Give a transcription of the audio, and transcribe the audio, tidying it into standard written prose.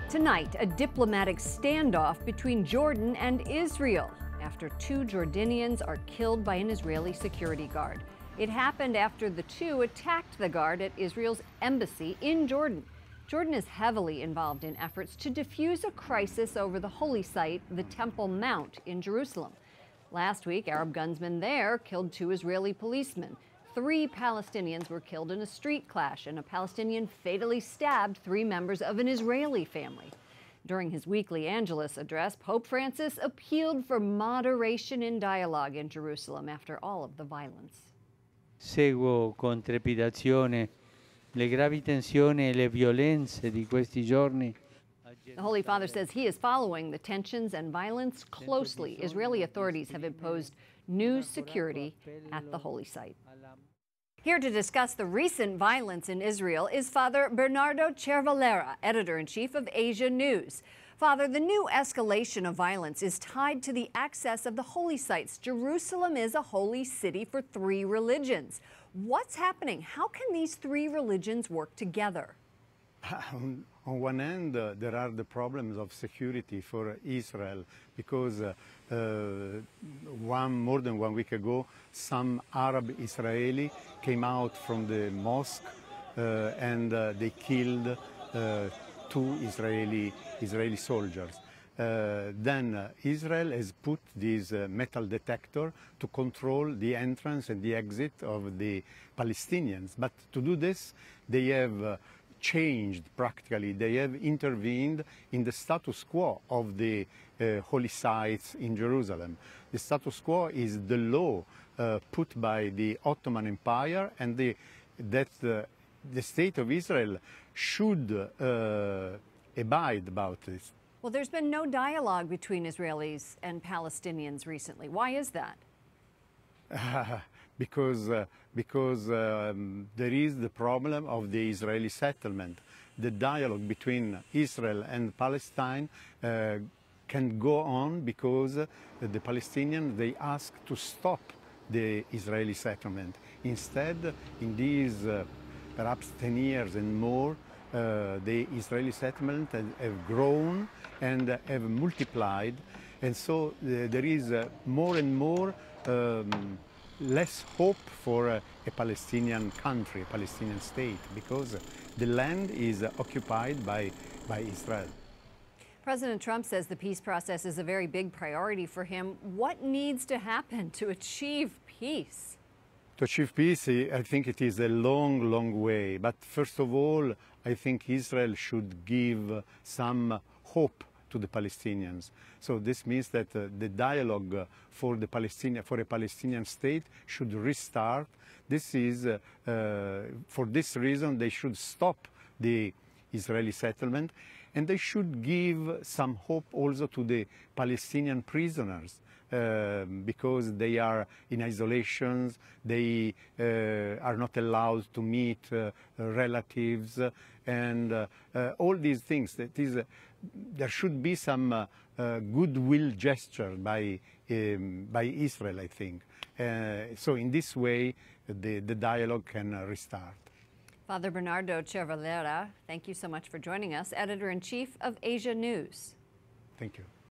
Tonight, a diplomatic standoff between Jordan and Israel after two Jordanians are killed by an Israeli security guard. It happened after the two attacked the guard at Israel's embassy in Jordan. Jordan is heavily involved in efforts to defuse a crisis over the holy site, the Temple Mount in Jerusalem. Last week, Arab gunsmen there killed two Israeli policemen. 3 Palestinians were killed in a street clash, and a Palestinian fatally stabbed 3 members of an Israeli family. During his weekly Angelus address, Pope Francis appealed for moderation in dialogue in Jerusalem after all of the violence. Seguo con trepidazione le gravi tensioni e le violenze di questi giorni. The Holy Father says he is following the tensions and violence closely. Israeli authorities have imposed new security at the holy site. Here to discuss the recent violence in Israel is Father Bernardo Cervellera, editor-in-chief of Asia News. Father, the new escalation of violence is tied to the access of the holy sites. Jerusalem is a holy city for 3 religions. What's happening? How can these 3 religions work together? On one end, there are the problems of security for Israel because more than 1 week ago, some Arab Israeli came out from the mosque and they killed 2 Israeli soldiers. Then Israel has put this metal detector to control the entrance and the exit of the Palestinians. But to do this, they have changed practically. They have intervened in the status quo of the holy sites in Jerusalem. The status quo is the law put by the Ottoman Empire, and that the state of Israel should abide about this. Well, there's been no dialogue between Israelis and Palestinians recently. Why is that? Because there is the problem of the Israeli settlement. The dialogue between Israel and Palestine can go on because the Palestinians, they ask to stop the Israeli settlement. Instead, in these perhaps 10 years and more, the Israeli settlement have grown and have multiplied, and so there is more and more less hope for a Palestinian country, a Palestinian state, because the land is occupied by Israel. President Trump says the peace process is a very big priority for him. What needs to happen to achieve peace? To achieve peace, I think it is a long, long way. But first of all, I think Israel should give some hope to the Palestinians. So this means that the dialogue for a Palestinian state should restart. This is, for this reason, they should stop the Israeli settlement, and they should give some hope also to the Palestinian prisoners. Because they are in isolation, they are not allowed to meet relatives, and all these things. That is, there should be some goodwill gesture by Israel, I think. So in this way, the dialogue can restart. Father Bernardo Cervellera, thank you so much for joining us, editor-in-chief of Asia News. Thank you.